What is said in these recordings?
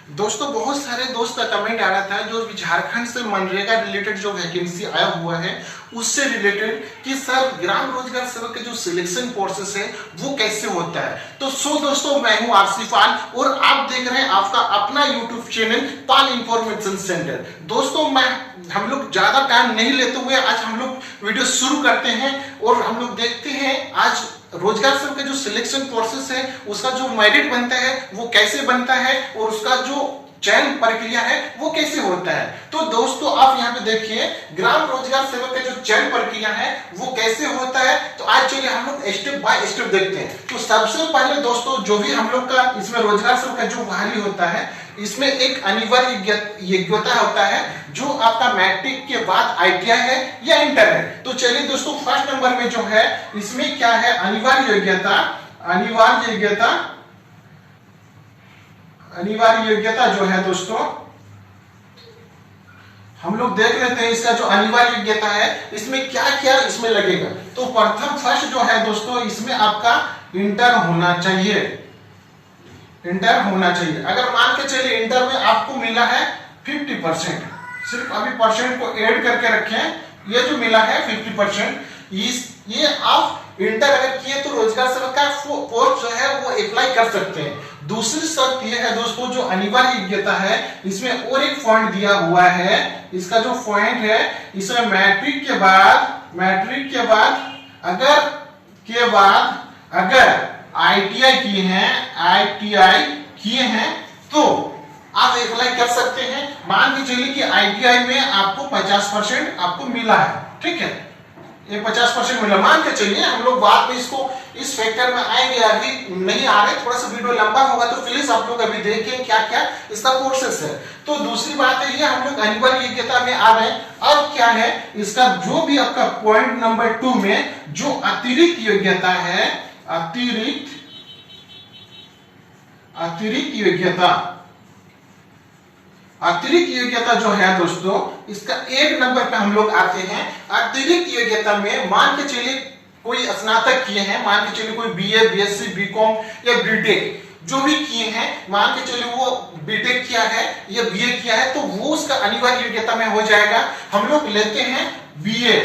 दोस्तों बहुत सारे दोस्त का कमेंट आ रहा था जो झारखंड से मनरेगा रिलेटेड जो वैकेंसी आया हुआ है उससे रिलेटेड कि सर ग्राम रोजगार सेवक के जो सिलेक्शन प्रोसेस है वो कैसे होता है। तो दोस्तों मैं हूं आरसी पाल और आप देख रहे हैं आपका अपना यूट्यूब चैनल पाल इंफॉर्मेशन सेंटर। दोस्तों हम लोग ज्यादा टाइम नहीं लेते हुए आज हम लोग वीडियो शुरू करते हैं और हम लोग देखते हैं आज रोजगार सेवक का जो सिलेक्शन प्रोसेस है उसका जो मेरिट बनता है वो कैसे बनता है और उसका जो चयन प्रक्रिया है वो कैसे होता है। तो दोस्तों आप यहाँ पे देखिए ग्राम रोजगार सेवक का जो चयन प्रक्रिया है वो कैसे होता है। तो आज चलिए हम लोग स्टेप बाय स्टेप देखते हैं। तो सबसे पहले दोस्तों जो भी हम लोग का इसमें रोजगार सेवक का जो बहाली होता है इसमें एक अनिवार्य योग्यता होता है जो आपका मैट्रिक के बाद आईटीआई है या इंटर है। तो चलिए दोस्तों फर्स्ट नंबर में जो है इसमें क्या है अनिवार्य योग्यता जो है दोस्तों हम लोग देख लेते हैं इसका जो अनिवार्य योग्यता है इसमें क्या क्या इसमें लगेगा। तो प्रथम फर्स्ट जो है दोस्तों इसमें आपका इंटर होना चाहिए। अगर मान के चलिए इंटर में आपको मिला है 50%, सिर्फ अभी परसेंट को ऐड करके रखें, ये जो मिला है 50% ये आप इंटर अगर किए तो रोजगार सेवक का पोस्ट जो है वो अप्लाई कर सकते हैं। दूसरी शर्त ये है दोस्तों जो अनिवार्य योग्यता है इसमें और एक पॉइंट दिया हुआ है। इसका जो पॉइंट है इसमें मैट्रिक के बाद अगर आईटीआई किए हैं तो आप अप्लाई कर सकते हैं। मान के चलिए कि आईटीआई में आपको 50% आपको मिला है, ठीक है, ये 50% मिला मान के चलिए। हम लोग बाद में इसको इस फैक्टर में आएंगे, अभी नहीं आ रहे, थोड़ा सा वीडियो लंबा होगा तो प्लीज आप लोग अभी देखिए क्या क्या इसका प्रोसेस है। तो दूसरी बात है ये हम लोग अनिवार्य योग्यता में आ रहे हैं। अब क्या है इसका जो भी आपका पॉइंट नंबर 2 में जो अतिरिक्त योग्यता है, अतिरिक्त योग्यता जो है दोस्तों इसका 1 नंबर पे हम लोग आते हैं। अतिरिक्त योग्यता में मान के चलिए कोई स्नातक किए हैं, मान के चलिए कोई बीए, बीएससी, बीकॉम या बीटेक जो भी किए हैं, मान के चलिए वो बीटेक किया है या बीए किया है तो वो उसका अनिवार्य योग्यता में हो जाएगा। हम लोग लेते हैं बीए,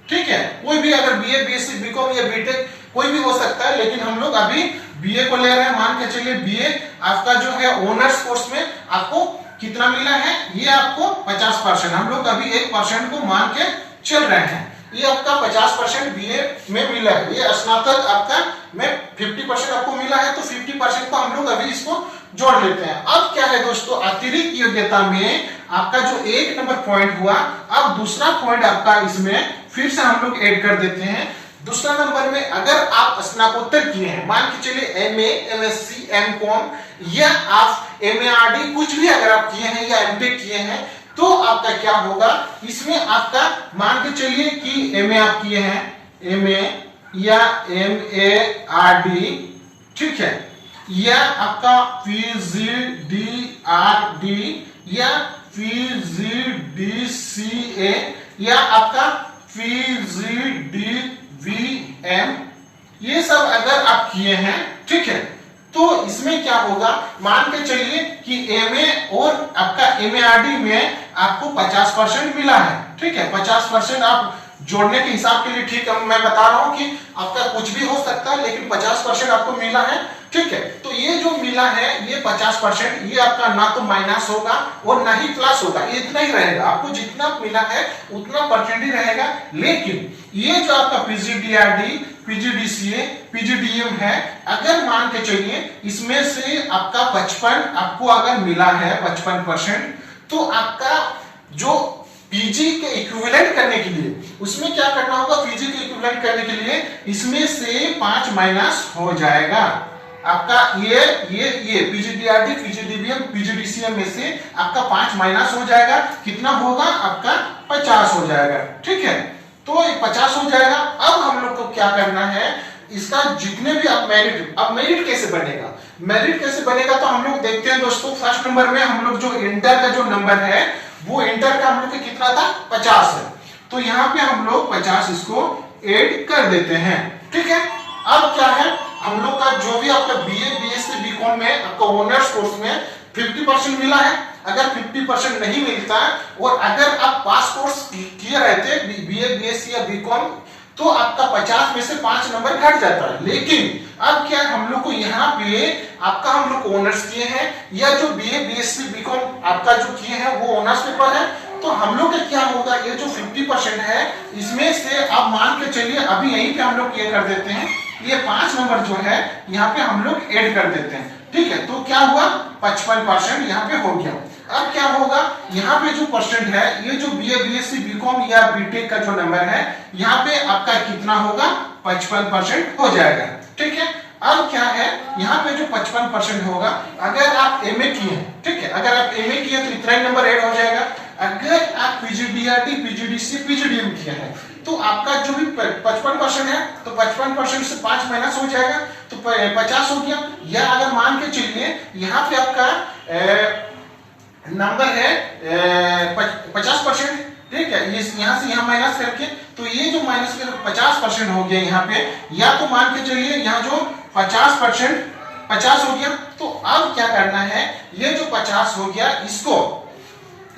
ठीक है, कोई भी अगर बीए, बीएससी, बीकॉम या बीटेक कोई भी हो सकता है, लेकिन हम लोग अभी बीए को ले रहे हैं। मान के चलिए बीए आपका जो है ऑनर्स कोर्स में आपको कितना मिला है, ये आपको 50%, हम लोग अभी 1% को मान के चल रहे हैं। ये आपका 50% बीए में मिला है, ये स्नातक आपका में 50% आपको मिला है तो 50% को हम लोग अभी इसको जोड़ लेते हैं। अब क्या है दोस्तों अतिरिक्त योग्यता में आपका जो 1 नंबर पॉइंट हुआ, अब दूसरा पॉइंट आपका इसमें फिर से हम लोग ऐड कर देते हैं। दूसरा नंबर में अगर आप स्नातकोत्तर किए हैं, मान के चलिए एमए, एमएससी, एमकॉम या आप एमएआरडी कुछ भी अगर आप किए हैं या एमटेक किए हैं तो आपका क्या होगा इसमें आपका मान के चलिए कि एमए आप किए हैं, एमए या एमएआरडी, ठीक है, या आपका पीजीडीआरडी या पीजीडीसीए या आपका पीजीडीवीएम, ये सब अगर आप किए हैं, ठीक है, तो इसमें क्या होगा मान के चलिए कि एमए और आपका एमएआरडी में आपको 50% मिला है, ठीक है, 50% आप जोड़ने के हिसाब के लिए, ठीक है, मैं बता रहा हूं कि आपका कुछ भी हो सकता है लेकिन 50% आपको मिला है, ठीक है। तो ये जो मिला है ये 50% ये आपका ना तो माइनस होगा और ना ही प्लस होगा, ये इतना ही रहेगा, आपको जितना मिला है उतना परसेंट ही रहेगा। लेकिन ये जो आपका पीजीडीआरडी, पीजीडीसीए, पीजीडीएम है, अगर मान के चलिए इसमें से आपका 55 आपको अगर मिला है 55% तो आपका जो पीजी के इक्विवेलेंट करने के लिए उसमें क्या करना होगा, पीजी के इक्विवेलेंट करने के लिए इसमें से 5 माइनस हो जाएगा आपका ये पीजीडीआरडी, पीजीडीवीएम, पीजीडीसीएम में से आपका 5 माइनस हो जाएगा, कितना होगा आपका 50 हो जाएगा, ठीक है, तो 50 हो जाएगा। अब हम लोग को क्या करना है इसका जितने भी आप मेरिट कैसे बनेगा, तो हम लोग देखते हैं दोस्तों। फर्स्ट नंबर में हम लोग जो इंटर का जो नंबर है वो इंटर का हम लोग कितना था 50 है, तो यहाँ पे हम लोग 50 इसको ऐड कर देते हैं, ठीक है। अब क्या है हम लोग का जो भी आपका बीए बीएससी बीकॉम में आपका ऑनर्स कोर्स में 50% मिला है। अगर 50% नहीं मिलता है और अगर आप पास कोर्स किए रहते बीए बीएससी या बीकॉम तो आपका 50 में से 5 नंबर घट जाता है। लेकिन अब क्या हम लोग को यहाँ पे आपका हम लोग ऑनर्स किए हैं या जो बीए बीएससी बीकॉम आपका जो किए हैं वो ऑनर्स पेपर है, तो हम लोग का क्या होगा, ये जो 50% है इसमें से आप मान के चलिए अभी यहीं पे हम लोग ये कर देते हैं, ये 5 नंबर जो है यहाँ पे हम लोग ऐड कर देते हैं। ठीक है, तो क्या हुआ 55% यहाँ पे हो गया। अब क्या होगा, यहाँ पे जो परसेंट है ये जो बीए बीएससी बीकॉम या बीटेक का जो नंबर है यहाँ पे आपका कितना होगा 55% हो जाएगा। ठीक है, अब क्या है यहाँ पे जो 55% होगा, अगर आप एमए किए, ठीक है, अगर आप एमए किए तो इतना ही नंबर ऐड हो जाएगा। अगर आप पीजीडीआरटी पीजीडीसी पीजीडीएम किया है तो आपका जो भी 55% है तो 55% से 5 माइनस हो जाएगा तो 50 हो गया। या अगर मान के चलिए यहाँ पे आपका नंबर है 50%, ठीक है, ये यहाँ से यहाँ माइनस करके तो ये जो माइनस कर 50% हो गया यहाँ पे, या तो मान के चलिए यहाँ जो 50% 50 हो गया। तो अब क्या करना है, ये जो 50 हो गया इसको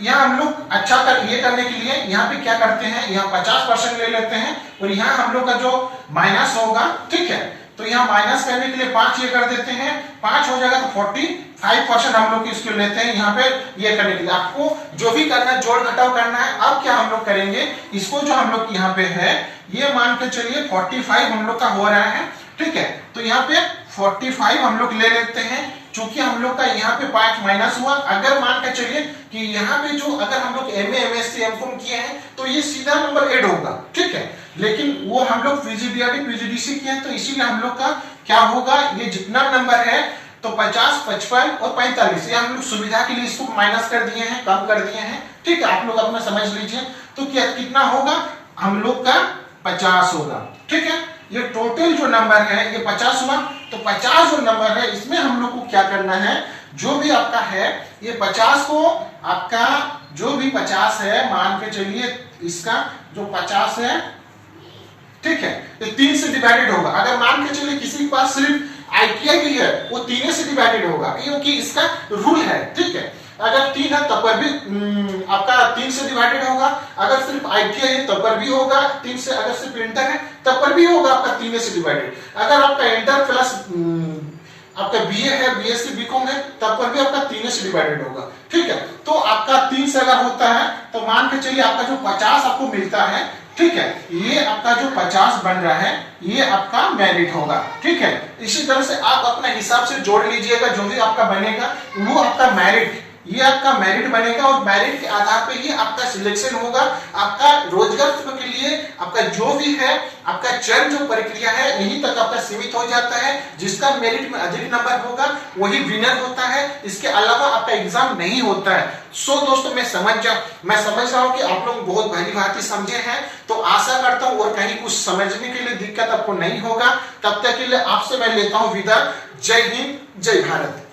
यहाँ हम लोग अच्छा ये करने के लिए यहाँ पे क्या करते हैं, यहाँ 50% ले लेते हैं और यहाँ हम लोग का जो माइनस होगा, ठीक है, तो यहाँ माइनस करने के लिए 5 ये कर देते हैं, 5 हो जाएगा तो 45% हम लोग इसको लेते हैं यहाँ पे ये करने के लिए। आपको जो भी करना है जोड़ घटाव करना है। अब क्या हम लोग करेंगे, इसको जो हम लोग यहाँ पे है ये मान के चलिए 45 हम लोग का हो रहा है, ठीक है, तो यहाँ पे 45 हम लोग ले लेते हैं। चूंकि हम लोग का यहाँ पे 5 माइनस हुआ, अगर मान के चलिए कि यहाँ पे जो अगर हम लोग एमए एमएससी एमकॉम किए हैं तो ये सीधा नंबर ऐड होगा, ठीक है, लेकिन वो हम लोग पीजीडीआरटी पीजीडीसी किए हैं तो इसीलिए हम लोग का क्या होगा, ये जितना नंबर है तो 50 55 और 45 ये हम लोग सुविधा के लिए इसको माइनस कर दिए हैं, कम कर दिए हैं, ठीक है, आप लोग अपना समझ लीजिए। तो क्या कितना होगा, हम लोग का 50 होगा, ठीक है, ये टोटल जो नंबर है ये 50 हुआ। तो 50 जो नंबर है इसमें हम लोग को क्या करना है, जो भी आपका है ये 50 को आपका जो भी 50 है मान के चलिए इसका जो 50 है, ठीक है, ये 3 से डिवाइडेड होगा। अगर मान के चलिए किसी के पास सिर्फ आईटीआई भी है वो 3 से डिवाइडेड होगा क्योंकि इसका रूल है, ठीक है, अगर 3 है तब पर भी आपका 3 से डिवाइडेड होगा, अगर सिर्फ आईटीआई है तब पर भी होगा 3 से, अगर सिर्फ इंटर है तब पर भी होगा आपका 3 से डिवाइडेड, अगर आपका इंटर प्लस आपका बीए है बीएससी बीकॉम है तब पर भी आपका 3 से डिवाइडेड होगा, ठीक है। तो आपका 3 से अगर होता है तो मान के चलिए आपका जो 50 आपको मिलता है, ठीक है, ये आपका जो 50 बन रहा है ये आपका मेरिट होगा, ठीक है। इसी तरह से आप अपने हिसाब से जोड़ लीजिएगा, जो भी आपका बनेगा वो आपका मेरिट, ये आपका मेरिट बनेगा और मेरिट के आधार पे ही आपका सिलेक्शन होगा। आपका रोजगार के लिए आपका जो भी है आपका चयन जो प्रक्रिया है यहीं तक आपका सीमित हो जाता है। जिसका मेरिट में अधिक नंबर होगा वही विनर होता है, इसके अलावा आपका एग्जाम नहीं होता है। सो दोस्तों मैं समझ रहा हूँ कि आप लोग बहुत भली भांति समझे हैं, तो आशा करता हूँ और कहीं कुछ समझने के लिए दिक्कत आपको नहीं होगा। तब तक के लिए आपसे मैं लेता हूँ विदा। जय हिंद, जय भारत।